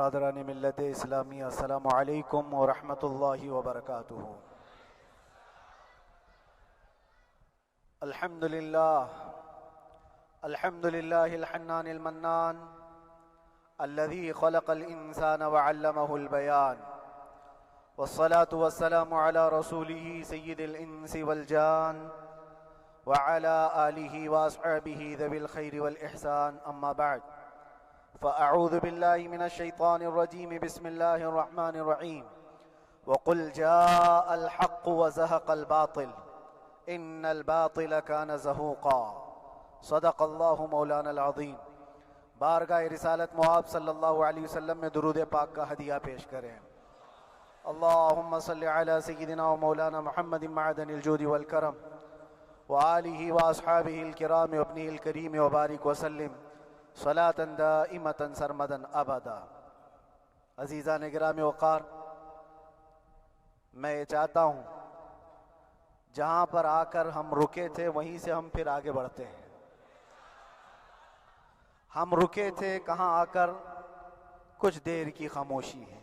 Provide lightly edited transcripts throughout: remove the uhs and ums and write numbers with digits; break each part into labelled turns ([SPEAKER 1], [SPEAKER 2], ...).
[SPEAKER 1] برادران ملت اسلامی، السلام علیکم ورحمۃ اللہ وبرکاتہ۔ الحمد للہ الحنان المنان الذي خلق الانسان وعلمه البيان، والصلاة والسلام على رسوله سید الانس والجان وعلى آلہ واصحابہ ذوی الخیر والاحسان، اما بعد فأعوذ بالله من الشيطان الرجيم، بسم الله الرحمن الرحيم، وقل جاء الحق وزهق الباطل إن الباطل كان زهوقا، صدق الله مولانا العظیم۔ بارگاہ رسالت معاب صلی اللہ علیہ وسلم میں درود پاک کا ہدیہ پیش کریں۔ اللہم صلی علی سیدنا و مولانا محمد معدن الجود والکرم وآلہ واصحابہ الکرام وابنہ الکریم وبارک وسلم صلاة دائمة سرمدا ابدا۔ عزیزان گرامی وقار، میں یہ چاہتا ہوں جہاں پر آ کر ہم رکے تھے وہیں سے ہم پھر آگے بڑھتے ہیں۔ ہم رکے تھے کہاں آ کر؟ کچھ دیر کی خاموشی ہے،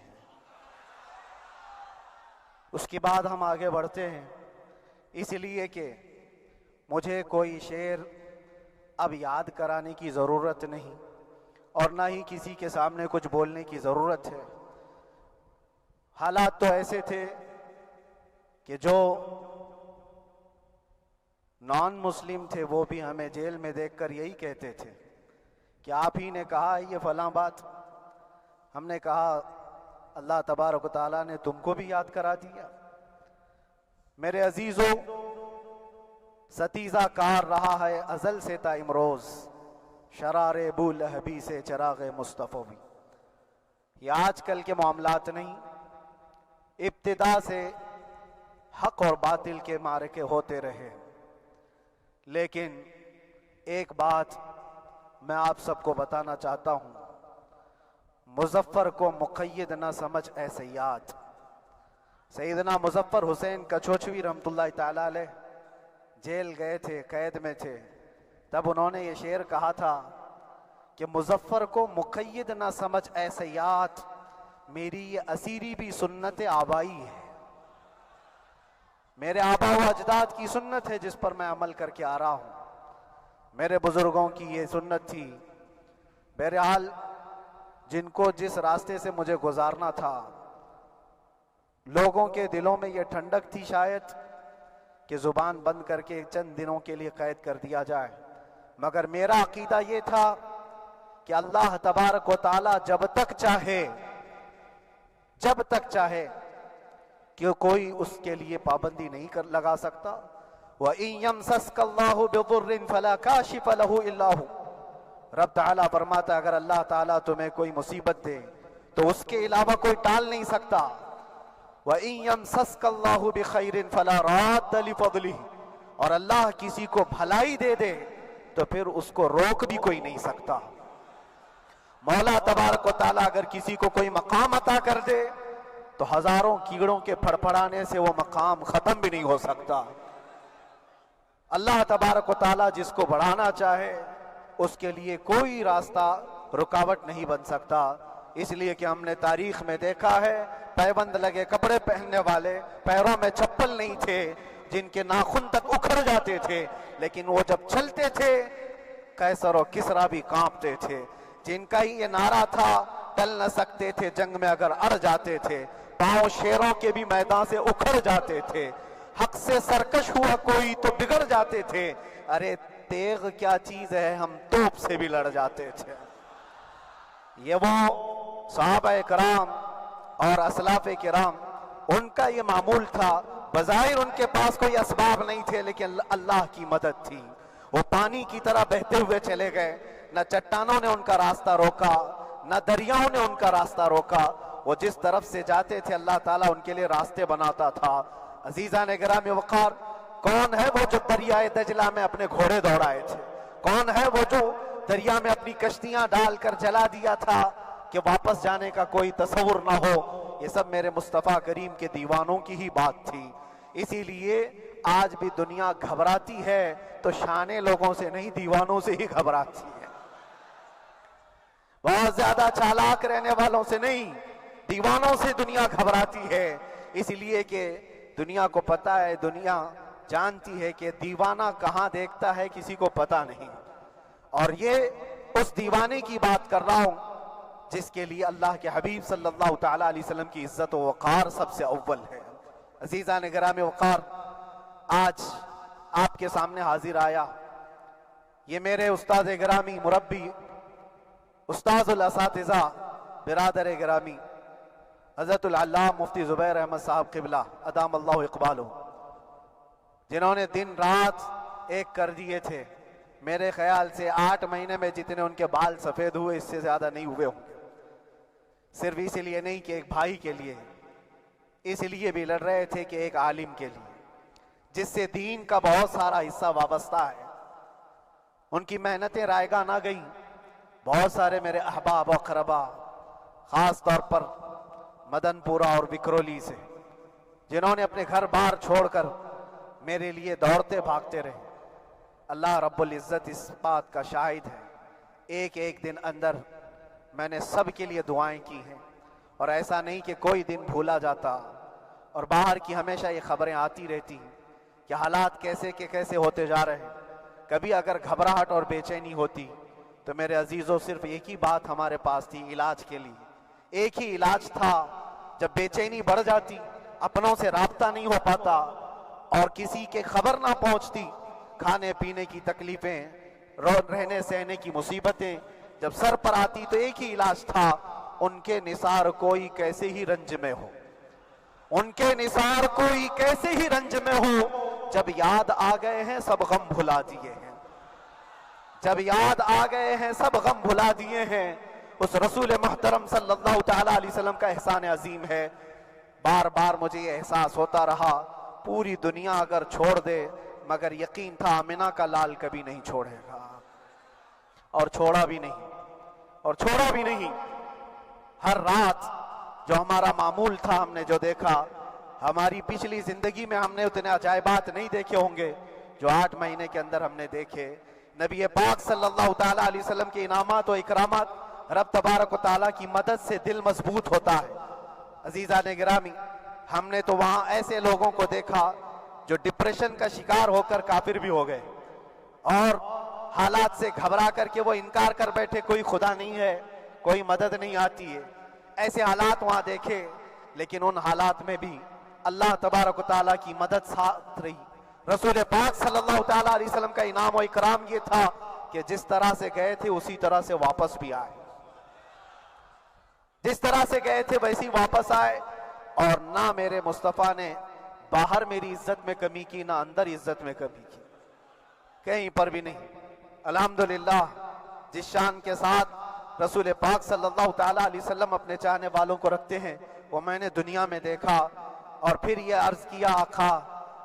[SPEAKER 1] اس کے بعد ہم آگے بڑھتے ہیں، اس لیے کہ مجھے کوئی شعر اب یاد کرانے کی ضرورت نہیں اور نہ ہی کسی کے سامنے کچھ بولنے کی ضرورت ہے۔ حالات تو ایسے تھے کہ جو نان مسلم تھے وہ بھی ہمیں جیل میں دیکھ کر یہی کہتے تھے کہ آپ ہی نے کہا یہ فلاں بات۔ ہم نے کہا اللہ تبارک و تعالیٰ نے تم کو بھی یاد کرا دیا۔ میرے عزیزو، ستیزہ کار رہا ہے ازل سے تا امروز، شرار ابو لہبی سے چراغ مصطفیٰ بھی۔ یہ آج کل کے معاملات نہیں، ابتدا سے حق اور باطل کے معرکے ہوتے رہے۔ لیکن ایک بات میں آپ سب کو بتانا چاہتا ہوں، مظفر کو مقید نہ سمجھ اے سیاد۔ سیدنا مظفر حسین کچھوچوی رحمت اللہ تعالیٰ علیہ جیل گئے تھے، قید میں تھے، تب انہوں نے یہ شعر کہا تھا کہ مظفر کو مقید نہ سمجھ اے سیاد، میری یہ اسیری بھی سنت آبائی ہے۔ میرے آبا و اجداد کی سنت ہے جس پر میں عمل کر کے آ رہا ہوں، میرے بزرگوں کی یہ سنت تھی۔ بہرحال جن کو جس راستے سے مجھے گزارنا تھا، لوگوں کے دلوں میں یہ ٹھنڈک تھی شاید کہ زبان بند کر کے چند دنوں کے لیے قید کر دیا جائے، مگر میرا عقیدہ یہ تھا کہ اللہ تبارک و تعالی جب تک چاہے کہ کوئی اس کے لیے پابندی نہیں لگا سکتا۔ وَإِن يَمْسَسْكَ اللَّهُ بِضُرٍّ فَلَا كَاشِفَ لَهُ إِلَّا هُوَ۔ رب تعالیٰ فرماتا ہے اگر اللہ تعالیٰ تمہیں کوئی مصیبت دے تو اس کے علاوہ کوئی ٹال نہیں سکتا۔ وَإِن يَمْسَسْكَ اللَّهُ بِخَيْرٍ فَلَا رَادَّ لِفَضْلِهِ، اور اللہ کسی کو بھلائی دے دے تو پھر اس کو روک بھی کوئی نہیں سکتا۔ مولا تبارک و تعالیٰ اگر کسی کو کوئی مقام عطا کر دے تو ہزاروں کیڑوں کے پھڑپڑانے سے وہ مقام ختم بھی نہیں ہو سکتا۔ اللہ تبارک و تعالیٰ جس کو بڑھانا چاہے اس کے لیے کوئی راستہ رکاوٹ نہیں بن سکتا۔ اس لیے کہ ہم نے تاریخ میں دیکھا ہے پیبند لگے کپڑے پہننے والے، پیروں میں چپل نہیں تھے، جن کے ناخن تک اکھڑ جاتے تھے، لیکن وہ جب چلتے تھے قیصر و کسریٰ بھی کانپتے تھے۔ جن کا ہی یہ نعرہ تھا ٹل نہ سکتے تھے جنگ میں اگر اڑ جاتے تھے، پاؤں شیروں کے بھی میدان سے اکھڑ جاتے تھے، حق سے سرکش ہوا کوئی تو بگڑ جاتے تھے، ارے تیغ کیا چیز ہے ہم توپ سے بھی لڑ جاتے تھے۔ یہ وہ صحابہ کرام اور اسلاف کرام، ان کا یہ معمول تھا۔ بظاہر ان کے پاس کوئی اسباب نہیں تھے لیکن اللہ کی مدد تھی۔ وہ پانی کی طرح بہتے ہوئے چلے گئے، نہ چٹانوں نے ان کا راستہ روکا، نہ دریاؤں نے ان کا راستہ روکا۔ وہ جس طرف سے جاتے تھے اللہ تعالیٰ ان کے لیے راستے بناتا تھا۔ عزیزان گرامی وقار، کون ہے وہ جو دریائے دجلہ میں اپنے گھوڑے دوڑائے تھے؟ کون ہے وہ جو دریا میں اپنی کشتیاں ڈال کر جلا دیا تھا کہ واپس جانے کا کوئی تصور نہ ہو؟ یہ سب میرے مصطفیٰ کریم کے دیوانوں کی ہی بات تھی۔ اسی لیے آج بھی دنیا گھبراتی ہے تو شانے لوگوں سے نہیں، دیوانوں سے ہی گھبراتی ہے۔ بہت زیادہ چالاک رہنے والوں سے نہیں، دیوانوں سے دنیا گھبراتی ہے، اس لیے کہ دنیا کو پتا ہے، دنیا جانتی ہے کہ دیوانہ کہاں دیکھتا ہے کسی کو پتا نہیں۔ اور یہ اس دیوانے کی بات کر رہا ہوں جس کے لیے اللہ کے حبیب صلی اللہ تعالیٰ علیہ وسلم کی عزت و وقار سب سے اول ہے۔ عزیزان گرامی وقار، آج آپ کے سامنے حاضر آیا، یہ میرے استاد گرامی، مربی، استاذ الاساتذہ، برادر گرامی حضرت العلامہ مفتی زبیر احمد صاحب قبلہ ادام اللہ اقبالہ، جنہوں نے دن رات ایک کر دیے تھے۔ میرے خیال سے 8 مہینے میں جتنے ان کے بال سفید ہوئے اس سے زیادہ نہیں ہوئے ہوں گے، صرف اس لیے نہیں کہ ایک بھائی کے لیے، اس لیے بھی لڑ رہے تھے کہ ایک عالم کے لیے جس سے دین کا بہت سارا حصہ وابستہ ہے۔ ان کی محنتیں رائگاں نہ گئیں۔ بہت سارے میرے احباب و اقربا، خاص طور پر مدن پورہ اور وکرولی سے، جنہوں نے اپنے گھر بار چھوڑ کر میرے لیے دوڑتے بھاگتے رہے، اللہ رب العزت اس بات کا شاہد ہے، ایک ایک دن اندر میں نے سب کے لیے دعائیں کی ہیں، اور ایسا نہیں کہ کوئی دن بھولا جاتا، اور باہر کی ہمیشہ یہ خبریں آتی رہتی ہیں کہ حالات کیسے کے کیسے ہوتے جا رہے ہیں۔ کبھی اگر گھبراہٹ اور بے چینی ہوتی تو میرے عزیزوں صرف ایک ہی بات ہمارے پاس تھی علاج کے لیے، ایک ہی علاج تھا۔ جب بے چینی بڑھ جاتی، اپنوں سے رابطہ نہیں ہو پاتا اور کسی کے خبر نہ پہنچتی، کھانے پینے کی تکلیفیں، رہنے سہنے کی مصیبتیں جب سر پر آتی تو ایک ہی علاج تھا، ان کے نثار کوئی کیسے ہی رنج میں ہو، ان کے نثار کوئی کیسے ہی رنج میں ہو، جب یاد آ گئے ہیں سب غم بھلا دیے ہیں، جب یاد آ گئے ہیں سب غم بھلا دیے ہیں۔ اس رسول محترم صلی اللہ تعالیٰ علیہ وسلم کا احسان عظیم ہے۔ بار بار مجھے یہ احساس ہوتا رہا، پوری دنیا اگر چھوڑ دے مگر یقین تھا آمنہ کا لال کبھی نہیں چھوڑے گا، اور چھوڑا بھی نہیں، اور چھوڑا بھی نہیں۔ ہر رات جو ہمارا معمول تھا، ہم نے جو دیکھا، ہماری پچھلی زندگی میں ہم نے اتنے عجائبات نہیں دیکھے ہوں گے جو 8 مہینے کے اندر ہم نے دیکھے۔ نبی پاک صلی اللہ تعالیٰ علیہ وسلم کے انعامات و اکرامات، رب تبارک و تعالیٰ کی مدد سے دل مضبوط ہوتا ہے۔ عزیزان گرامی، ہم نے تو وہاں ایسے لوگوں کو دیکھا جو ڈپریشن کا شکار ہو کر کافر بھی ہو گئے، اور حالات سے گھبرا کر کے وہ انکار کر بیٹھے، کوئی خدا نہیں ہے، کوئی مدد نہیں آتی ہے۔ ایسے حالات وہاں دیکھے، لیکن ان حالات میں بھی اللہ تبارک و تعالیٰ کی مدد ساتھ رہی۔ رسول پاک صلی اللہ تعالیٰ علیہ وسلم کا انعام و اکرام یہ تھا کہ جس طرح سے گئے تھے اسی طرح سے واپس بھی آئے، جس طرح سے گئے تھے ویسی واپس آئے، اور نہ میرے مصطفیٰ نے باہر میری عزت میں کمی کی، نہ اندر عزت میں کمی کی، کہیں پر بھی نہیں۔ الحمدللہ، جس شان کے ساتھ رسول پاک صلی اللہ تعالیٰ علیہ وسلم اپنے چاہنے والوں کو رکھتے ہیں، وہ میں نے دنیا میں دیکھا، اور پھر یہ عرض کیا آقا،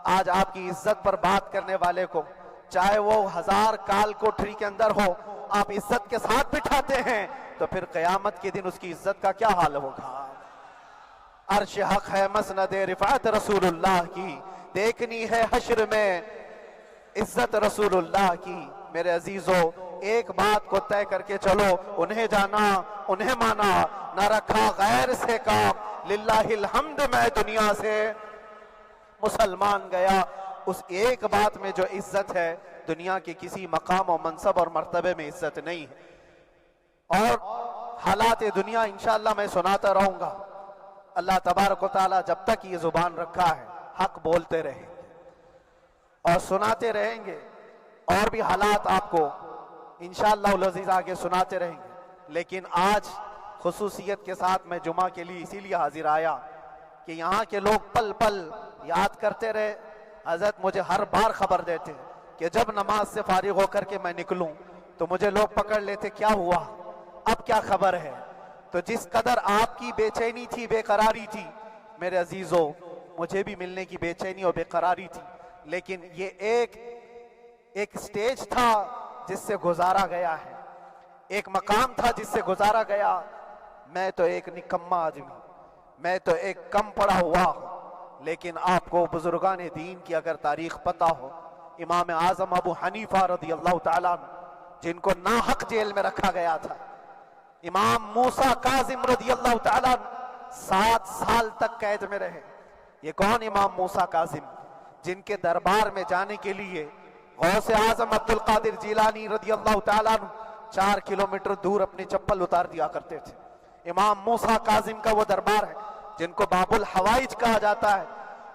[SPEAKER 1] آج آپ کی عزت پر بات کرنے والے کو چاہے وہ 1000 کال کوٹری کے اندر ہو، آپ عزت کے ساتھ بٹھاتے ہیں تو پھر قیامت کے دن اس کی عزت کا کیا حال ہوگا؟ عرش حق ہے مسند رفعت رسول اللہ کی، دیکھنی ہے حشر میں عزت رسول اللہ کی۔ میرے عزیزو، ایک بات کو طے کر کے چلو، انہیں جانا، انہیں مانا، نہ رکھا غیر سے کام، للہ الحمد میں دنیا سے مسلمان گیا۔ اس ایک بات میں جو عزت ہے، دنیا کے کسی مقام و منصب اور مرتبے میں عزت نہیں ہے۔ اور حالات دنیا انشاءاللہ میں سناتا رہوں گا۔ اللہ تبارک و تعالیٰ جب تک یہ زبان رکھا ہے، حق بولتے رہیں گے اور سناتے رہیں گے، اور بھی حالات آپ کو انشاءاللہ العزیز آگے سناتے رہیں گے۔ لیکن آج خصوصیت کے ساتھ میں جمعہ کے لیے اسی لیے حاضر آیا کہ یہاں کے لوگ پل پل یاد کرتے رہے۔ حضرت مجھے ہر بار خبر دیتے کہ جب نماز سے فارغ ہو کر کے میں نکلوں تو مجھے لوگ پکڑ لیتے، کیا ہوا، اب کیا خبر ہے؟ تو جس قدر آپ کی بے چینی تھی، بے قراری تھی، میرے عزیزو، مجھے بھی ملنے کی بے چینی اور بے قراری تھی، لیکن یہ ایک سٹیج تھا جس سے گزارا گیا ہے، ایک مقام تھا جس سے گزارا گیا۔ میں تو ایک نکما آدمی، میں تو ایک کم پڑا ہوا ہوں، لیکن آپ کو بزرگان دین کی اگر تاریخ پتہ ہو، امام اعظم ابو حنیفہ رضی اللہ تعالیٰ عنہ، جن کو ناحق جیل میں رکھا گیا تھا، امام موسیٰ کاظم رضی اللہ تعالیٰ 7 سال تک قید میں رہے۔ یہ کون امام موسیٰ کاظم؟ جن کے دربار میں جانے کے لیے غوث اعظم عبد القادر جیلانی رضی اللہ تعالیٰ 4 کلومیٹر دور اپنی چپل اتار دیا کرتے تھے۔ امام موسیٰ کاظم کا وہ دربار ہے جن کو باب الحوائج کہا جاتا ہے۔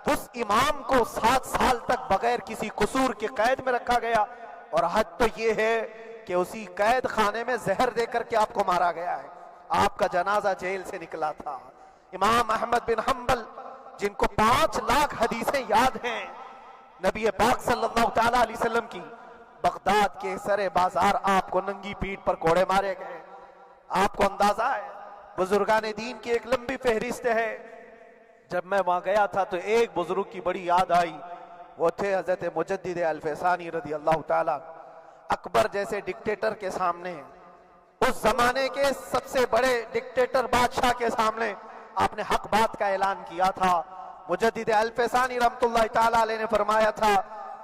[SPEAKER 1] اس امام کو 7 سال تک بغیر کسی قصور کے قید میں رکھا گیا، اور حد تو یہ ہے کہ اسی قید خانے میں زہر دے کر کے آپ کو مارا گیا ہے۔ آپ کا جنازہ جیل سے نکلا تھا۔ امام احمد بن حنبل جن کو 5 لاکھ حدیثیں یاد ہیں نبی پاک صلی اللہ تعالیٰ علیہ وسلم کی، بغداد کے سر بازار آپ کو ننگی پیٹھ پر کوڑے مارے گئے۔ آپ کو اندازہ ہے بزرگان دین کی ایک لمبی فہرست ہے۔ جب میں وہاں گیا تھا تو ایک بزرگ کی بڑی یاد آئی، وہ تھے حضرت مجدد الفسانی رضی اللہ تعالیٰ۔ اکبر جیسے ڈکٹیٹر کے سامنے، اس زمانے کے سب سے بڑے ڈکٹیٹر بادشاہ کے سامنے آپ نے حق بات کا اعلان کیا تھا۔ مجدد الفسانی رحمت اللہ تعالیٰ علیہ نے فرمایا تھا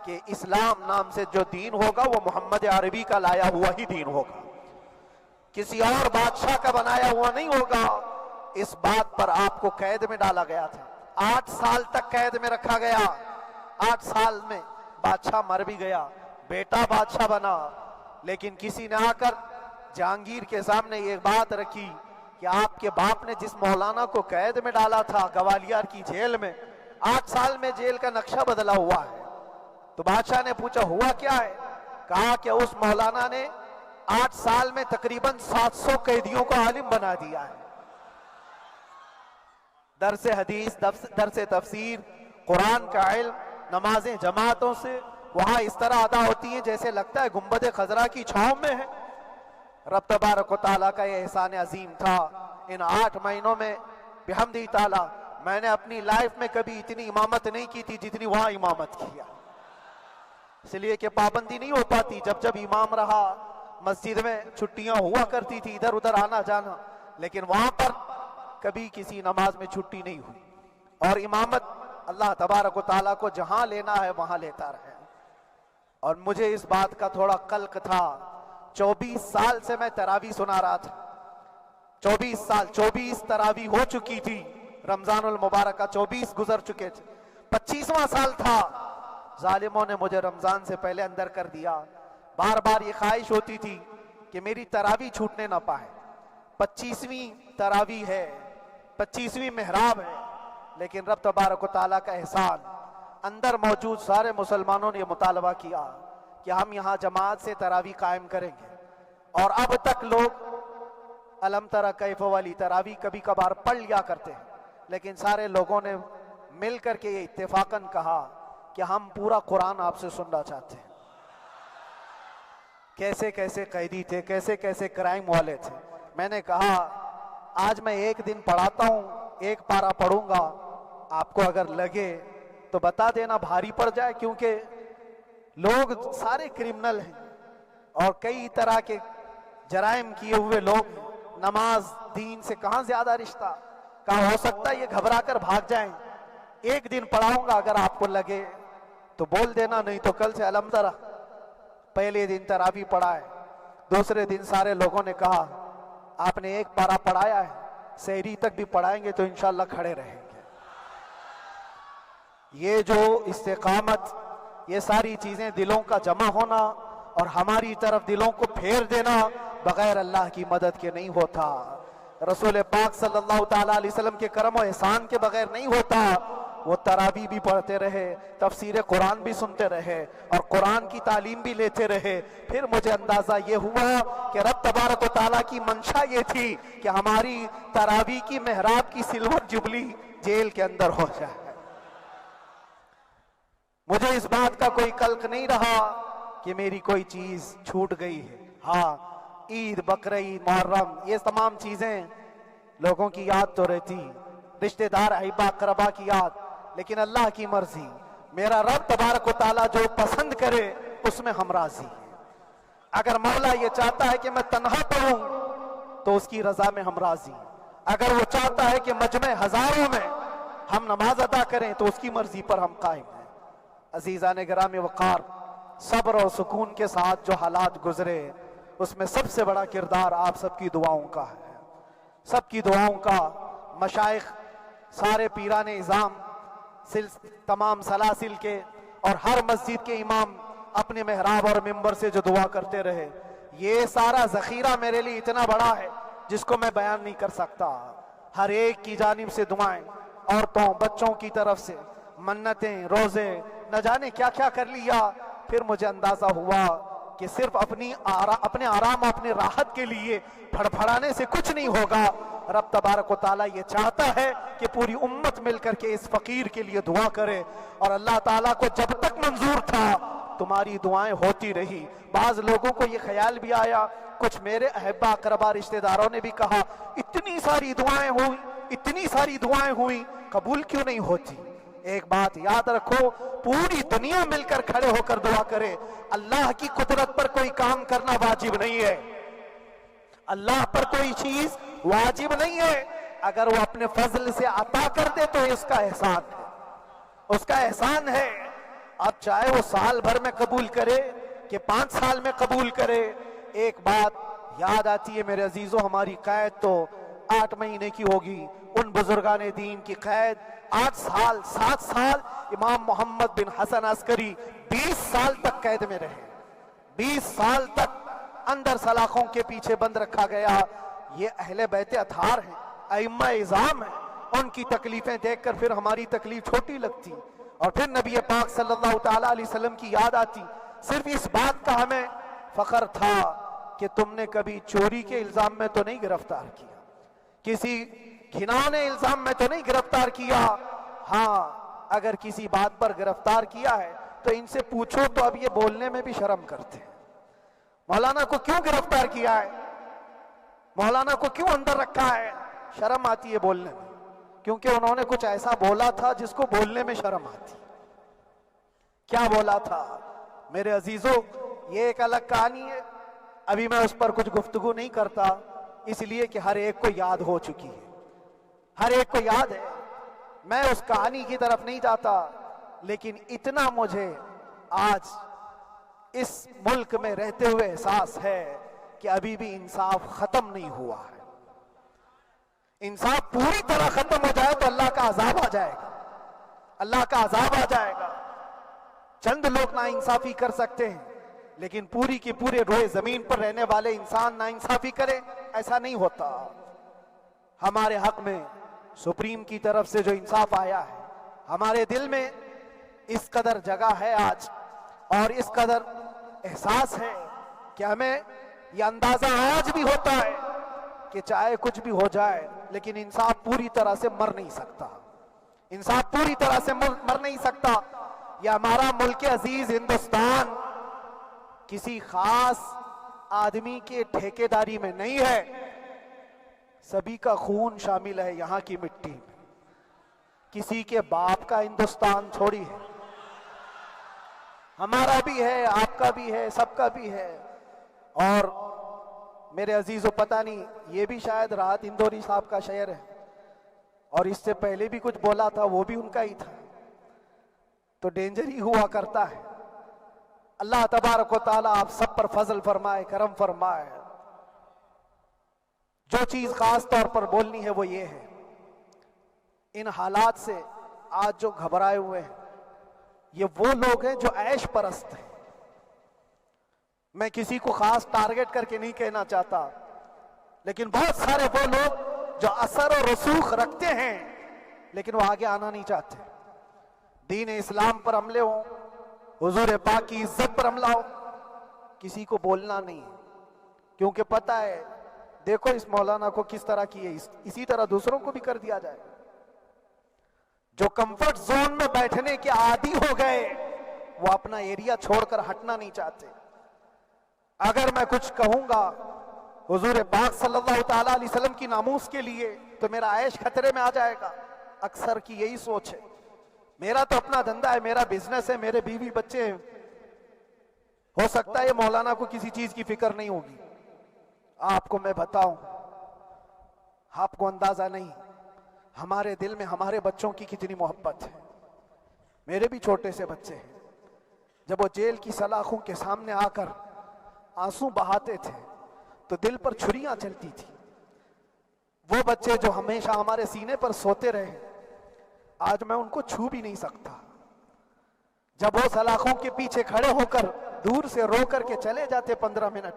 [SPEAKER 1] کہ اسلام نام سے جو دین ہوگا وہ محمد عربی کا لایا ہوا ہی دین ہوگا، کسی اور بادشاہ کا بنایا ہوا نہیں ہوگا۔ اس بات پر آپ کو قید میں ڈالا گیا تھا، 8 سال تک قید میں رکھا گیا۔ 8 سال میں بادشاہ مر بھی گیا، بیٹا بادشاہ بنا، لیکن کسی نے آ کر جہانگیر کے سامنے یہ بات رکھی کہ آپ کے باپ نے جس مولانا کو قید میں ڈالا تھا گوالیار کی جیل میں، 8 سال میں جیل کا نقشہ بدلا ہوا ہے۔ تو بادشاہ نے پوچھا ہوا کیا ہے؟ کہا کہ اس مولانا نے 8 سال میں تقریباً 700 قیدیوں کو عالم بنا دیا ہے۔ درس حدیث، درس تفسیر، قرآن کا علم، نمازیں جماعتوں سے وہاں اس طرح ادا ہوتی ہیں جیسے لگتا ہے گنبد خضرا کی چھاؤں میں ہے۔ رب تبارک و تعالیٰ کا یہ احسان عظیم تھا۔ ان 8 مہینوں میں بحمدہ تعالیٰ میں نے اپنی لائف میں کبھی اتنی امامت نہیں کی تھی جتنی وہاں امامت کیا، اس لیے کہ پابندی نہیں ہو پاتی۔ جب جب امام رہا مسجد میں چھٹیاں ہوا کرتی تھی، ادھر ادھر آنا جانا، لیکن وہاں پر کبھی کسی نماز میں چھٹی نہیں ہوئی۔ اور امامت اللہ تبارک و تعالیٰ کو جہاں لینا ہے وہاں لیتا رہے۔ اور مجھے اس بات کا تھوڑا قلق تھا، 24 سال سے میں تراویح سنا رہا تھا، 24 سال، 24 تراویح ہو چکی تھی، رمضان المبارکہ 24 گزر چکے تھے، 25واں سال تھا، ظالموں نے مجھے رمضان سے پہلے اندر کر دیا۔ بار بار یہ خواہش ہوتی تھی کہ میری تراویح چھوٹنے نہ پائے، 25ویں تراویح ہے، 25ویں محراب ہے، لیکن رب تبارک و تعالیٰ کا احسان، اندر موجود سارے مسلمانوں نے یہ مطالبہ کیا کہ ہم یہاں جماعت سے تراویح قائم کریں گے۔ اور اب تک لوگ الم تری کیف والی تراویح کبھی کبھار پڑھ لیا کرتے ہیں، لیکن سارے لوگوں نے مل کر کے یہ اتفاقاً کہا کہ ہم پورا قرآن آپ سے سننا چاہتے ہیں۔ کیسے کیسے قیدی تھے، کیسے کیسے کرائم والے تھے۔ میں نے کہا آج میں ایک دن پڑھاتا ہوں، ایک پارہ پڑھوں گا، آپ کو اگر لگے تو بتا دینا، بھاری پڑ جائے، کیونکہ لوگ سارے کرمنل ہیں اور کئی طرح کے جرائم کیے ہوئے لوگ ہیں۔ نماز دین سے کہاں زیادہ رشتہ، کہاں ہو سکتا ہے یہ گھبرا کر بھاگ جائیں۔ ایک دن پڑھاؤں گا، اگر آپ کو لگے تو بول دینا، نہیں تو کل سے الحمد للہ۔ پہلے دن تراویح پڑھا ہے، دوسرے دن سارے لوگوں نے کہا آپ نے ایک پارہ پڑھایا ہے، سحری تک بھی پڑھائیں گے تو انشاءاللہ کھڑے رہیں گے۔ یہ جو استقامت، یہ ساری چیزیں دلوں کا جمع ہونا اور ہماری طرف دلوں کو پھیر دینا بغیر اللہ کی مدد کے نہیں ہوتا، رسول پاک صلی اللہ تعالیٰ علیہ وسلم کے کرم و احسان کے بغیر نہیں ہوتا۔ وہ تراویح بھی پڑھتے رہے، تفسیر قرآن بھی سنتے رہے اور قرآن کی تعلیم بھی لیتے رہے۔ پھر مجھے اندازہ یہ ہوا کہ رب تبارک و تعالیٰ کی منشا یہ تھی کہ ہماری تراویح کی محراب کی سلور جبلی جیل کے اندر ہو جائے۔ مجھے اس بات کا کوئی قلق نہیں رہا کہ میری کوئی چیز چھوٹ گئی ہے۔ ہاں، عید، بقرعید، محرم، یہ تمام چیزیں لوگوں کی یاد تو رہتی، رشتہ دار، احباب، اقربا کی یاد، لیکن اللہ کی مرضی، میرا رب تبارک و تعالیٰ جو پسند کرے اس میں ہم راضی ہیں۔ اگر مولا یہ چاہتا ہے کہ میں تنہا پڑھوں تو اس کی رضا میں ہم راضی ہیں، اگر وہ چاہتا ہے کہ مجمع ہزاروں میں ہم نماز ادا کریں تو اس کی مرضی پر ہم قائم ہیں۔ عزیزان گرامی وقار، صبر و سکون کے ساتھ جو حالات گزرے اس میں سب سے بڑا کردار آپ سب کی دعاؤں کا ہے، سب کی دعاؤں کا۔ مشائخ، سارے پیران اعظام، تمام سلاسل کے اور ہر مسجد کے امام اپنے محراب اور منبر سے جو دعا کرتے رہے، یہ سارا ذخیرہ میرے لیے اتنا بڑا ہے جس کو میں بیان نہیں کر سکتا۔ ہر ایک کی جانب سے دعائیں، عورتوں بچوں کی طرف سے منتیں، روزے، نہ جانے کیا کیا کر لیا۔ پھر مجھے اندازہ ہوا کہ صرف اپنے آرام اور اپنے راحت کے لیے پھڑپھڑانے سے کچھ نہیں ہوگا۔ رب تبارک و تعالیٰ یہ چاہتا ہے کہ پوری امت مل کر کے اس فقیر کے لیے دعا کرے، اور اللہ تعالیٰ کو جب تک منظور تھا تمہاری دعائیں ہوتی رہی۔ بعض لوگوں کو یہ خیال بھی آیا، کچھ میرے احبا اقربا رشتہ داروں نے بھی کہا اتنی ساری دعائیں ہوئی، اتنی ساری دعائیں ہوئی، قبول کیوں نہیں ہوتی؟ ایک بات یاد رکھو، پوری دنیا مل کر کھڑے ہو کر دعا کرے، اللہ کی قدرت پر کوئی کام کرنا واجب نہیں ہے، اللہ پر کوئی چیز واجب نہیں ہے۔ اگر وہ اپنے فضل سے عطا کر دے تو اس کا احسان ہے، اس کا احسان ہے۔ اب چاہے وہ سال بھر میں قبول کرے کہ 5 سال میں قبول کرے۔ ایک بات یاد آتی ہے میرے عزیزوں، ہماری قید تو 8 مہینے کی ہوگی، ان بزرگان دین کی قید 8 سال 7 سال۔ امام محمد بن حسن عسکری 20 سال تک قید میں رہے، 20 سال تک اندر سلاخوں کے پیچھے بند رکھا گیا۔ یہ اہل بیت اطہار ہیں، ائمہ اعظام ہیں، ان کی تکلیفیں دیکھ کر پھر ہماری تکلیف چھوٹی لگتی، اور پھر نبی پاک صلی اللہ تعالیٰ علیہ وسلم کی یاد آتی۔ صرف اس بات کا ہمیں فخر تھا کہ تم نے کبھی چوری کے الزام میں تو نہیں گرفتار کیا، کسی گھناؤنے الزام میں تو نہیں گرفتار کیا۔ ہاں اگر کسی بات پر گرفتار کیا ہے تو ان سے پوچھو تو اب یہ بولنے میں بھی شرم کرتے ہیں، مولانا کو کیوں گرفتار کیا ہے، مولانا کو کیوں اندر رکھا ہے؟ شرم آتی ہے بولنے میں، کیونکہ انہوں نے کچھ ایسا بولا تھا جس کو بولنے میں شرم آتی۔ کیا بولا تھا میرے عزیزوں؟ یہ ایک الگ کہانی ہے، ابھی میں اس پر کچھ گفتگو نہیں کرتا، اس لیے کہ ہر ایک کو یاد ہو چکی ہے، ہر ایک کو یاد ہے، میں اس کہانی کی طرف نہیں جاتا۔ لیکن اتنا مجھے آج اس ملک میں رہتے ہوئے احساس ہے کہ ابھی بھی انصاف ختم نہیں ہوا ہے۔ انصاف پوری طرح ختم ہو جائے تو اللہ کا عذاب آ جائے گا، اللہ کا عذاب آ جائے گا۔ چند لوگ نا انصافی کر سکتے ہیں، لیکن پوری کی پورے روئے زمین پر رہنے والے انسان نا انصافی کرے، ایسا نہیں ہوتا۔ ہمارے حق میں سپریم کی طرف سے جو انصاف آیا ہے، ہمارے دل میں اس قدر جگہ ہے آج، اور اس قدر احساس ہے کہ ہمیں یہ اندازہ آج بھی ہوتا ہے کہ چاہے کچھ بھی ہو جائے لیکن انصاف پوری طرح سے مر نہیں سکتا، انصاف پوری طرح سے مر نہیں سکتا۔ یہ ہمارا ملک عزیز ہندوستان کسی خاص آدمی کے ٹھیکیداری میں نہیں ہے، سبھی کا خون شامل ہے یہاں کی مٹی میں، کسی کے باپ کا ہندوستان تھوڑی ہے، ہمارا بھی ہے، آپ کا بھی ہے، سب کا بھی ہے۔ اور میرے عزیزو پتہ نہیں، یہ بھی شاید راحت اندوری صاحب کا شعر ہے، اور اس سے پہلے بھی کچھ بولا تھا وہ بھی ان کا ہی تھا، تو ڈینجر ہی ہوا کرتا ہے۔ اللہ تبارک و تعالیٰ آپ سب پر فضل فرمائے، کرم فرمائے۔ جو چیز خاص طور پر بولنی ہے وہ یہ ہے، ان حالات سے آج جو گھبرائے ہوئے ہیں یہ وہ لوگ ہیں جو عیش پرست ہیں۔ میں کسی کو خاص ٹارگٹ کر کے نہیں کہنا چاہتا، لیکن بہت سارے وہ لوگ جو اثر و رسوخ رکھتے ہیں لیکن وہ آگے آنا نہیں چاہتے، دین اسلام پر حملے ہوں، حضور پاک کی عزت پر حملہ ہو، کسی کو بولنا نہیں ہے، کیونکہ پتہ ہے دیکھو اس مولانا کو کس طرح کی ہے، اسی طرح دوسروں کو بھی کر دیا جائے۔ جو کمفرٹ زون میں بیٹھنے کے عادی ہو گئے وہ اپنا ایریا چھوڑ کر ہٹنا نہیں چاہتے۔ اگر میں کچھ کہوں گا حضور پاک صلی اللہ تعالیٰ علیہ وسلم کی ناموس کے لیے تو میرا عیش خطرے میں آ جائے گا، اکثر کی یہی سوچ ہے۔ میرا تو اپنا دھندا ہے، میرا بزنس ہے، میرے بیوی بچے ہیں، ہو سکتا ہے یہ مولانا کو کسی چیز کی فکر نہیں ہوگی۔ آپ کو میں بتاؤں، آپ کو اندازہ نہیں ہمارے دل میں ہمارے بچوں کی کتنی محبت ہے۔ میرے بھی چھوٹے سے بچے ہیں، جب وہ جیل کی سلاخوں کے سامنے آ کر آنسو بہاتے تھے تو دل پر چھریاں چلتی تھی. وہ بچے جو ہمیشہ ہمارے سینے پر سوتے رہے, آج میں ان کو چھو بھی نہیں سکتا. جب وہ سلاخوں کے پیچھے کھڑے ہو کر دور سے رو کر کے چلے جاتے 15 منٹ,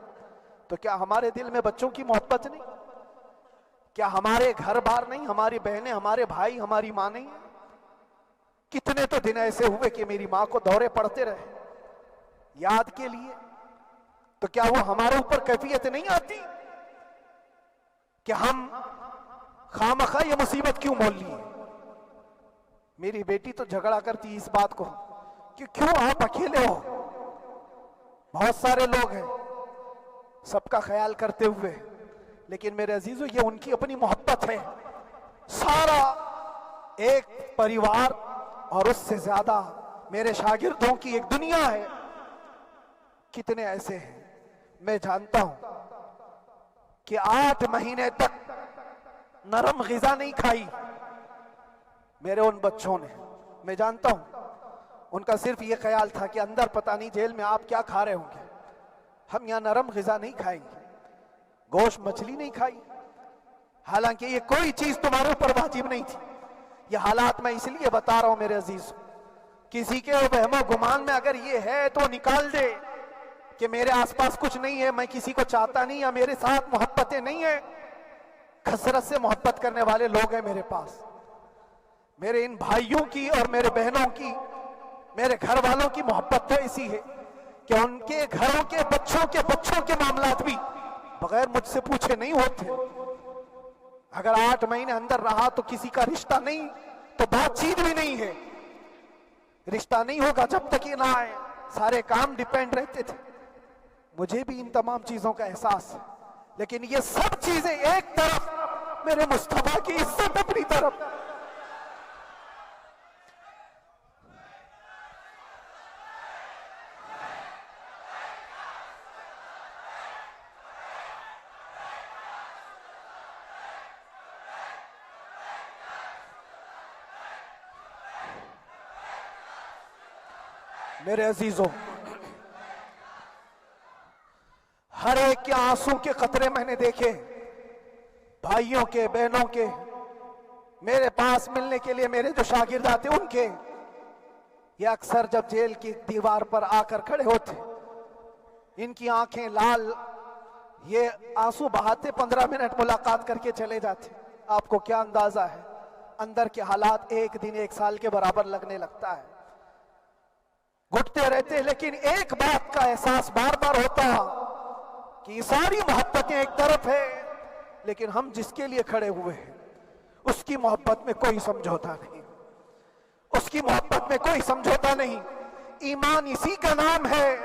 [SPEAKER 1] تو کیا ہمارے دل میں بچوں کی محبت نہیں؟ کیا ہمارے گھر بار نہیں, ہماری بہنیں, ہمارے بھائی, ہماری ماں نہیں؟ کتنے تو دن ایسے ہوئے کہ میری ماں کو دورے پڑتے رہے یاد کے لیے. تو کیا وہ ہمارے اوپر کیفیت نہیں آتی کہ ہم خامخواہ یہ مصیبت کیوں مول لیے؟ میری بیٹی تو جھگڑا کرتی اس بات کو کہ کیوں آپ اکیلے ہو, بہت سارے لوگ ہیں, سب کا خیال کرتے ہوئے. لیکن میرے عزیزو, یہ ان کی اپنی محبت ہے. سارا ایک پریوار اور اس سے زیادہ میرے شاگردوں کی ایک دنیا ہے. کتنے ایسے ہیں, میں جانتا ہوں کہ 8 مہینے تک نرم غذا نہیں کھائی میرے ان بچوں نے. میں جانتا ہوں ان کا صرف یہ خیال تھا کہ اندر پتہ نہیں جیل میں آپ کیا کھا رہے ہوں گے, ہم یہاں نرم غذا نہیں کھائیں گے, گوشت مچھلی نہیں کھائی. حالانکہ یہ کوئی چیز تمہارے اوپر واجب نہیں تھی. یہ حالات میں اس لیے بتا رہا ہوں میرے عزیز, کسی کے وہم و گمان میں اگر یہ ہے تو نکال دے کہ میرے آس پاس کچھ نہیں ہے, میں کسی کو چاہتا نہیں, یا میرے ساتھ محبتیں نہیں ہیں. کثرت سے محبت کرنے والے لوگ ہیں میرے پاس. میرے ان بھائیوں کی اور میرے بہنوں کی, میرے گھر والوں کی محبت تو ایسی ہے کہ ان کے گھروں کے بچوں کے معاملات بھی بغیر مجھ سے پوچھے نہیں ہوتے. اگر 8 مہینے اندر رہا تو کسی کا رشتہ نہیں تو بات چیت بھی نہیں ہے. رشتہ نہیں ہوگا جب تک یہ نہ آئے, سارے کام ڈیپینڈ رہتے تھے. مجھے بھی ان تمام چیزوں کا احساس ہے, لیکن یہ سب چیزیں ایک طرف, میرے مصطفیٰ کی عزت اپنی طرف. میرے عزیزوں, ہر ایک کے آنسوں کے قطرے میں نے دیکھے, بھائیوں کے, بہنوں کے. میرے پاس ملنے کے لیے میرے جو شاگرد آتے ان کے, یہ اکثر جب جیل کی دیوار پر آ کر کھڑے ہوتے, ان کی آنکھیں لال, یہ آنسو بہاتے 15 منٹ ملاقات کر کے چلے جاتے. آپ کو کیا اندازہ ہے اندر کے حالات ایک دن 1 سال کے برابر لگنے لگتا ہے. گھٹتے رہتے, لیکن ایک بات کا احساس بار بار ہوتا کہ یہ ساری محبتیں ایک طرف ہے, لیکن ہم جس کے لیے کھڑے ہوئے ہیں اس کی محبت میں کوئی سمجھوتا نہیں, اس کی محبت میں کوئی سمجھوتا نہیں. ایمان اسی کا نام ہے,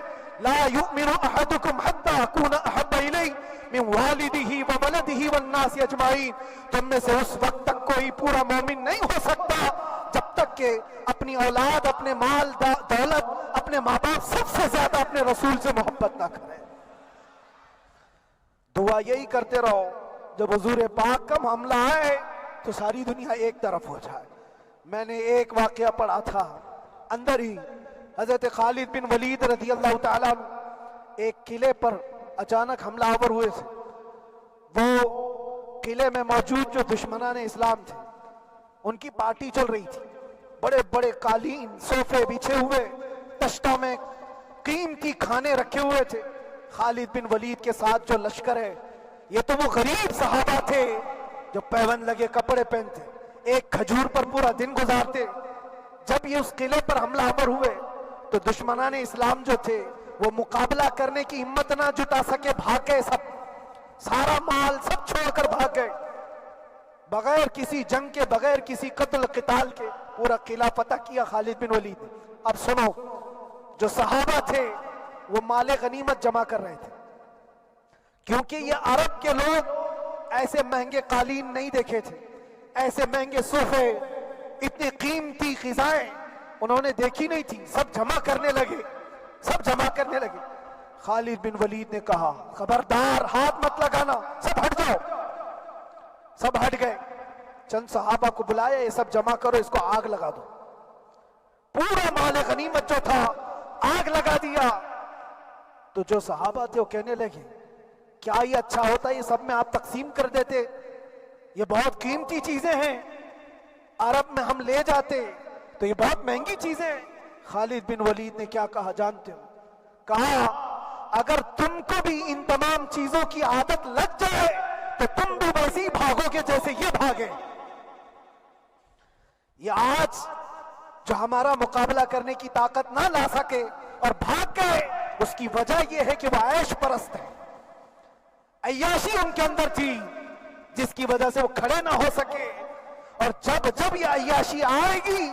[SPEAKER 1] لا یؤمن احدکم حتی اکون احب الیہ من والدہ وولدہ والناس اجمعین. تم میں سے اس وقت تک کوئی پورا مومن نہیں ہو سکتا جب تک کہ اپنی اولاد, اپنے مال دولت, اپنے ماں باپ, سب سے زیادہ اپنے رسول سے محبت نہ کرے. دعا یہی کرتے رہو جب حضور پاک کا معاملہ آئے تو ساری دنیا ایک طرف ہو جائے. میں نے ایک واقعہ پڑھا تھا اندر ہی, حضرت خالد بن ولید رضی اللہ تعالیٰ ایک قلعے پر اچانک حملہ آور ہوئے تھے. وہ قلعے میں موجود جو دشمنان اسلام تھے ان کی پارٹی چل رہی تھی. بڑے بڑے قالین, صوفے بچھے ہوئے, تشتوں میں قیمتی کھانے رکھے ہوئے تھے. خالد بن ولید کے ساتھ جو لشکر ہے, یہ تو وہ غریب صحابہ تھے جو پیوند لگے کپڑے پہنتے, ایک کھجور پر پورا دن گزارتے. جب یہ اس قلعے پر حملہ آور ہوئے تو دشمنان اسلام جو تھے وہ مقابلہ کرنے کی ہمت نہ جٹا سکے, بھاگ گئے. سارا مال سب چھوڑ کر بھاگ گئے, بغیر کسی جنگ کے, بغیر کسی قتل قتال کے پورا قلعہ فتح کیا خالد بن ولید. اب سنو, جو صحابہ تھے وہ مال غنیمت جمع کر رہے تھے, کیونکہ یہ عرب کے لوگ ایسے مہنگے قالین نہیں دیکھے تھے, ایسے مہنگے صوفے, اتنی قیمتی غذائیں انہوں نے دیکھی نہیں تھی. سب جمع کرنے لگے, سب جمع کرنے لگے. خالد بن ولید نے کہا, خبردار, ہاتھ مت لگانا, سب ہٹ جاؤ. سب ہٹ گئے. چند صحابہ کو بلایا, یہ سب جمع کرو, اس کو آگ لگا دو. پورا مال غنیمت جو تھا آگ لگا دیا. تو جو صحابہ تھے وہ کہنے لگے
[SPEAKER 2] کیا یہ اچھا ہوتا یہ سب میں آپ تقسیم کر دیتے؟ یہ بہت قیمتی چیزیں ہیں، عرب میں ہم لے جاتے تو یہ بہت مہنگی چیزیں ہیں۔ خالد بن ولید نے کیا کہا جانتے ہو؟ کہا اگر تم کو بھی ان تمام چیزوں کی عادت لگ جائے تو تم بھی ویسے ہی بھاگو گے جیسے یہ بھاگے۔ یہ آج جو ہمارا مقابلہ کرنے کی طاقت نہ لا سکے اور بھاگ گئے، اس کی وجہ یہ ہے کہ وہ عیش پرست ہے، عیاشی ان کے اندر تھی جس کی وجہ سے وہ کھڑے نہ ہو سکے، اور جب یہ عیاشی آئے گی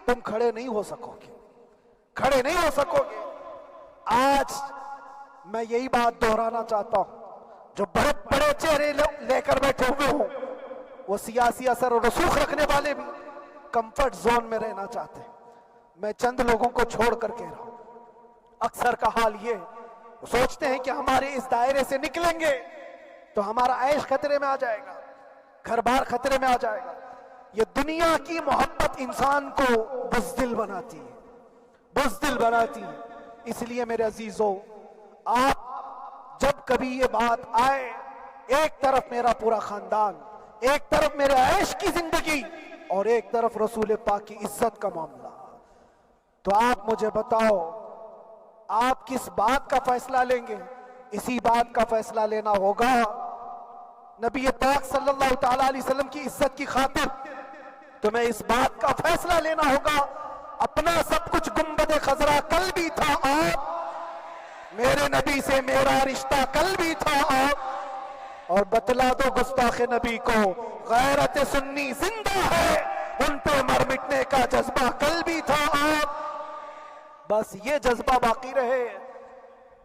[SPEAKER 2] تم کھڑے نہیں ہو سکو گے، کھڑے نہیں ہو سکو گے۔ آج میں یہی بات دہرانا چاہتا ہوں، جو بڑے بڑے چہرے لے کر بیٹھے ہوئے ہوں، وہ سیاسی اثر اور رسوخ رکھنے والے بھی کمفرٹ زون میں رہنا چاہتے ہیں۔ میں چند لوگوں کو چھوڑ کر کہہ رہا ہوں، اکثر کا حال یہ وہ سوچتے ہیں کہ ہمارے اس دائرے سے نکلیں گے تو ہمارا عیش خطرے میں آ جائے گا، گھر بار خطرے میں آ جائے گا۔ یہ دنیا کی محبت انسان کو بزدل بناتی ہے، بزدل بناتی ہے۔ اس لیے میرے عزیزو، آپ جب کبھی یہ بات آئے، ایک طرف میرا پورا خاندان، ایک طرف میرے عیش کی زندگی اور ایک طرف رسول پاک کی عزت کا معاملہ، تو آپ مجھے بتاؤ آپ کس بات کا فیصلہ لیں گے؟ اسی بات کا فیصلہ لینا ہوگا نبی پاک صلی اللہ تعالیٰ علیہ وسلم کی عزت کی خاطر تمہیں اس بات کا فیصلہ لینا ہوگا۔ اپنا سب کچھ گنبد خضرا کل بھی تھا آپ، میرے نبی سے میرا رشتہ کل بھی تھا آپ، اور بتلا دو گستاخ نبی کو غیرت سنی زندہ ہے، ان پہ مر مٹنے کا جذبہ کل بھی تھا آپ۔ بس یہ جذبہ باقی رہے۔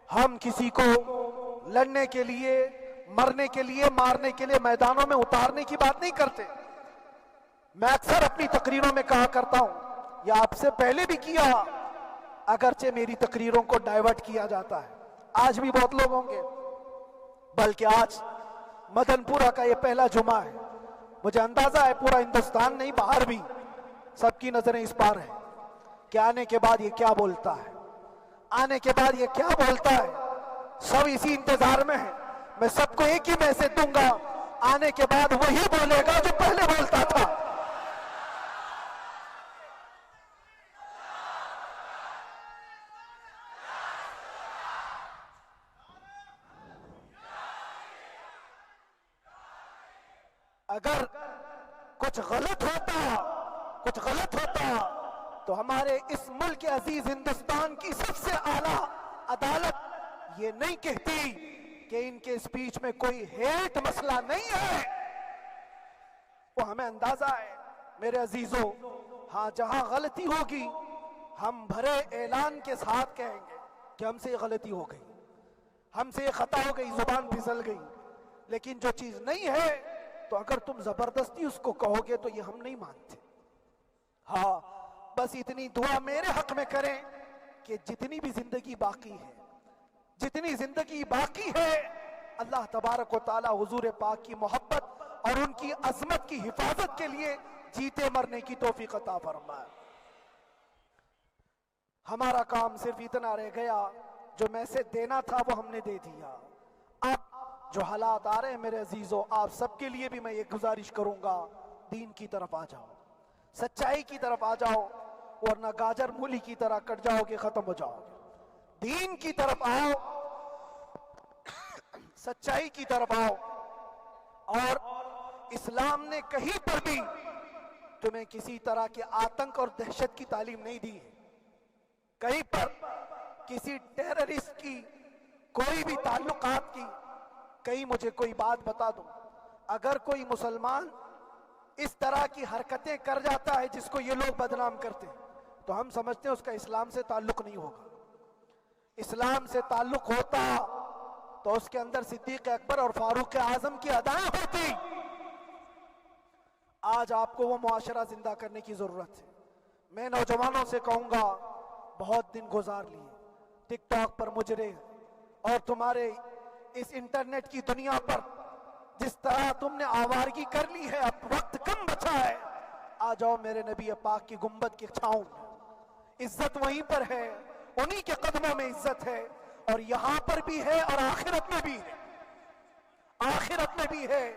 [SPEAKER 2] ہم کسی کو لڑنے کے لیے، مرنے کے لیے، مارنے کے لیے میدانوں میں اتارنے کی بات نہیں کرتے۔ میں اکثر اپنی تقریروں میں کہا کرتا ہوں، یا آپ سے پہلے بھی کیا، اگرچہ میری تقریروں کو ڈائیورٹ کیا جاتا ہے، آج بھی بہت لوگ ہوں گے، بلکہ آج مدن پورہ کا یہ پہلا جمعہ ہے، مجھے اندازہ ہے پورا ہندوستان نہیں باہر بھی سب کی نظریں اس پار ہیں کہ آنے کے بعد یہ کیا بولتا ہے، آنے کے بعد یہ کیا بولتا ہے۔ سب اسی انتظار میں ہیں۔ میں سب کو ایک ہی میسج دوں گا، آنے کے بعد وہی بولے گا جو پہلے بولتا تھا۔ اگر کچھ غلط ہوتا تو ہمارے اس ملک عزیز ہندوستان کی سب سے اعلیٰ عدالت یہ نہیں کہتی کہ ان کے اسپیچ میں کوئی ہیٹ مسئلہ نہیں ہے۔ وہ ہمیں اندازہ ہے میرے عزیزوں، ہاں جہاں غلطی ہوگی ہم بھرے اعلان کے ساتھ کہیں گے کہ ہم سے یہ غلطی ہو گئی، ہم سے یہ خطا ہو گئی، زبان پھسل گئی۔ لیکن جو چیز نہیں ہے تو اگر تم زبردستی اس کو کہو گے تو یہ ہم نہیں مانتے۔ ہاں بس اتنی دعا میرے حق میں کریں کہ جتنی بھی زندگی باقی ہے، جتنی زندگی باقی ہے، اللہ تبارک و تعالی حضور پاک کی محبت اور ان کی عظمت کی حفاظت کے لیے جیتے مرنے کی توفیق عطا فرمائے۔ ہمارا کام صرف اتنا رہ گیا، جو میسج دینا تھا وہ ہم نے دے دیا۔ اب جو حالات آ رہے ہیں میرے عزیزوں، آپ سب کے لیے بھی میں یہ گزارش کروں گا، دین کی طرف آ جاؤ، سچائی کی طرف آ جاؤ، ورنہ گاجر مولی کی طرح کٹ جاؤ گے، ختم ہو جاؤ گے۔ دین کی طرف آؤ، سچائی کی طرف آؤ، اور اسلام نے کہیں پر بھی تمہیں کسی طرح کے آتنک اور دہشت کی تعلیم نہیں دی ہے۔ کہیں پر کسی ٹیررسٹ کی کوئی بھی تعلقات کی کہیں مجھے کوئی بات بتا دو۔ اگر کوئی مسلمان اس طرح کی حرکتیں کر جاتا ہے جس کو یہ لوگ بدنام کرتے ہیں تو ہم سمجھتے ہیں اس کا اسلام سے تعلق نہیں ہوگا۔ اسلام سے تعلق ہوتا تو اس کے اندر صدیق اکبر اور فاروق اعظم کی ادائیں ہوتی۔ آج آپ کو وہ معاشرہ زندہ کرنے کی ضرورت ہے۔ میں نوجوانوں سے کہوں گا، بہت دن گزار لیے ٹک ٹاک پر مجرے، اور تمہارے اس انٹرنیٹ کی دنیا پر جس طرح تم نے آوارگی کر لی ہے، اب وقت کم بچا ہے۔ آ جاؤ میرے نبی پاک کی گنبد کی چھاؤں میں، عزت وہیں پر ہے، انہی کے قدموں میں عزت ہے، اور یہاں پر بھی ہے اور آخرت میں بھی ہے۔ آخرت میں بھی ہے۔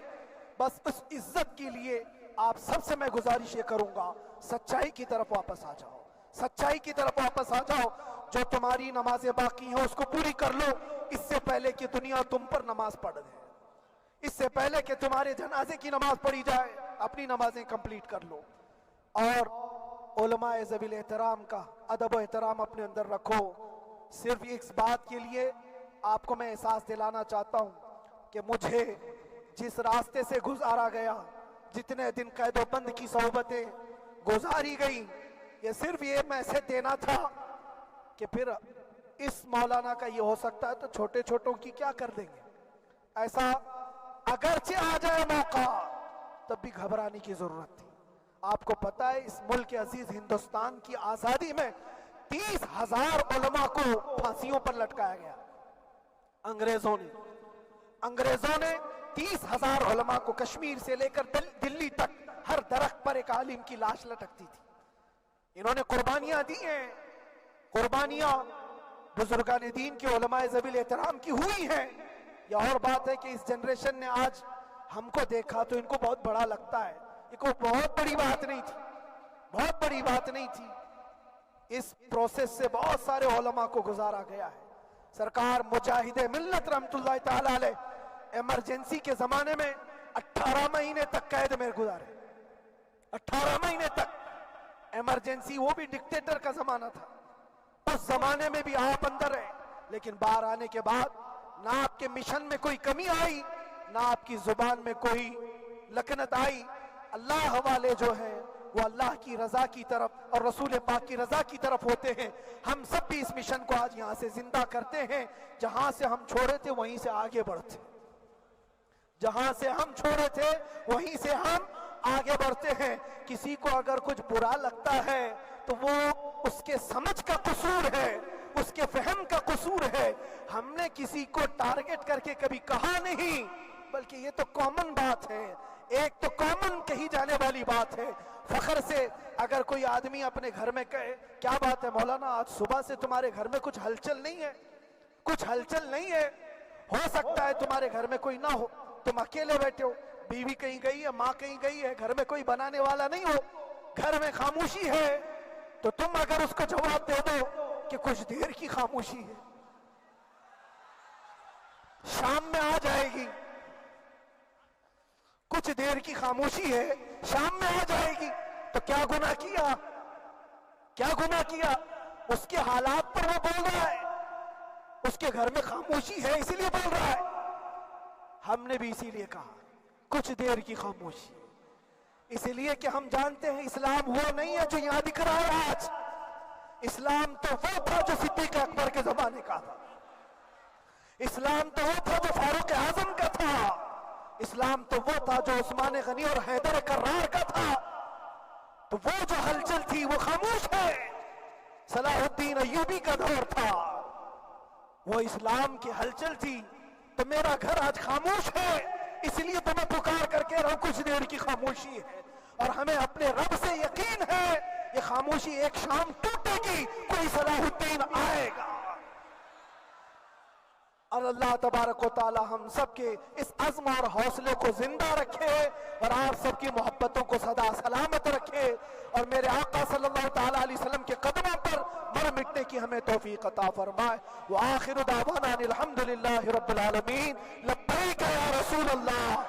[SPEAKER 2] بس اس عزت کے لیے آپ سب سے میں گزارش یہ کروں گا، سچائی کی طرف واپس آ جاؤ، سچائی کی طرف واپس آ جاؤ۔ جو تمہاری نمازیں باقی ہیں اس کو پوری کر لو، اس سے پہلے کہ دنیا تم پر نماز پڑھ دے، اس سے پہلے کہ تمہارے جنازے کی نماز پڑھی جائے، اپنی نمازیں کمپلیٹ کر لو۔ اور علماء ذوی احترام کا ادب و احترام اپنے اندر رکھو۔ صرف اس بات کے لیے آپ کو میں احساس دلانا چاہتا ہوں کہ مجھے جس راستے سے گزارا گیا، جتنے دن قید و بند کی صحبتیں گزاری گئی، یہ صرف یہ میسج دینا تھا کہ پھر اس مولانا کا یہ ہو سکتا ہے تو چھوٹے چھوٹوں کی کیا کر دیں گے۔ ایسا اگرچہ آ جائے موقع تب بھی گھبرانے کی ضرورت تھی۔ آپ کو پتا ہے اس ملک عزیز ہندوستان کی آزادی میں 30,000 علماء کو پھانسیوں پر لٹکایا گیا۔ انگریزوں نے 30,000 علماء کو کشمیر سے لے کر دلی تک ہر درخت پر ایک عالم کی لاش لٹکتی تھی۔ انہوں نے قربانیاں دی ہیں، قربانیاں بزرگان دین کے علماء ذوی احترام کی ہوئی ہیں۔ یہ اور بات ہے کہ اس جنریشن نے آج ہم کو دیکھا تو ان کو بہت بڑا لگتا ہے، یہ کوئی بہت بڑی بات نہیں تھی، بہت بڑی بات نہیں تھی۔ اس پروسیس سے بہت سارے علماء کو گزارا گیا ہے۔ سرکار مجاہد ملت رحمت اللہ تعالی علیہ ایمرجنسی کے زمانے میں 18 مہینے تک قید میں گزارے، 18 مہینے تک ایمرجنسی، وہ بھی ڈکٹیٹر کا زمانہ تھا۔ اس زمانے میں بھی آپ اندر رہے، لیکن باہر آنے کے بعد نہ آپ کے مشن میں کوئی کمی آئی، نہ آپ کی زبان میں کوئی لکنت آئی۔ اللہ والے جو ہیں وہ اللہ کی رضا کی طرف اور رسول پاک کی رضا کی طرف ہوتے ہیں۔ ہم سب بھی اس مشن کو آج یہاں سے زندہ کرتے ہیں، جہاں سے ہم چھوڑے تھے وہیں سے آگے بڑھتے، جہاں سے ہم چھوڑے تھے وہیں سے ہم آگے بڑھتے ہیں۔ کسی کو اگر کچھ برا لگتا ہے تو وہ اس کے سمجھ کا قصور ہے، اس کے فہم کا قصور ہے۔ ہم نے کسی کو ٹارگٹ کر کے کبھی کہا نہیں، بلکہ یہ تو کامن بات ہے، ایک تو کامن کہی جانے والی بات ہے۔ فخر سے اگر کوئی آدمی اپنے گھر میں کہے کیا بات ہے مولانا آج صبح سے تمہارے گھر میں کچھ ہلچل نہیں ہے، کچھ ہلچل نہیں ہے، ہو سکتا ہے تمہارے گھر میں کوئی نہ ہو، تم اکیلے بیٹھے ہو، بیوی کہیں گئی ہے، ماں کہیں گئی ہے، گھر میں کوئی بنانے والا نہیں ہو، گھر میں خاموشی ہے، تو تم اگر اس کو جواب دے دو کہ کچھ دیر کی خاموشی ہے، شام میں آ جائے گی، کچھ دیر کی خاموشی ہے، شام میں آ جائے گی، تو کیا گناہ کیا، کیا گناہ کیا؟ اس کے حالات پر وہ بول رہا ہے، اس کے گھر میں خاموشی ہے اسی لیے بول رہا ہے۔ ہم نے بھی اسی لیے کہا کچھ دیر کی خاموشی، اس لیے کہ ہم جانتے ہیں اسلام وہ نہیں ہے جو یہاں دکھ رہا ہے آج، اسلام تو وہ تھا جو صدیق اکبر کے زمانے کا تھا، اسلام تو وہ تھا جو فاروق اعظم کا تھا، اسلام تو وہ تھا جو عثمان غنی اور حیدر کرار کا تھا۔ تو وہ جو ہلچل تھی وہ خاموش ہے، صلاح الدین ایوبی کا دور تھا، وہ اسلام کی ہلچل تھی۔ تو میرا گھر آج خاموش ہے، اس لیے تو میں پکار کر کے رہا کچھ دیر کی خاموشی ہے، اور ہمیں اپنے رب سے یقین ہے یہ خاموشی ایک شام ٹوٹے گی، کوئی صلاح الدین آئے گا۔ اور اللہ تبارک و تعالی ہم سب کے اس عزم اور حوصلے کو زندہ رکھے، اور آپ سب کی محبتوں کو سدا سلامت رکھے، اور میرے آقا صلی اللہ تعالی علیہ وسلم کے قدموں پر مر مٹنے کی ہمیں توفیق عطا فرمائے۔ وآخر دعوانا الحمدللہ رب العالمین، لبیک یا رسول اللہ۔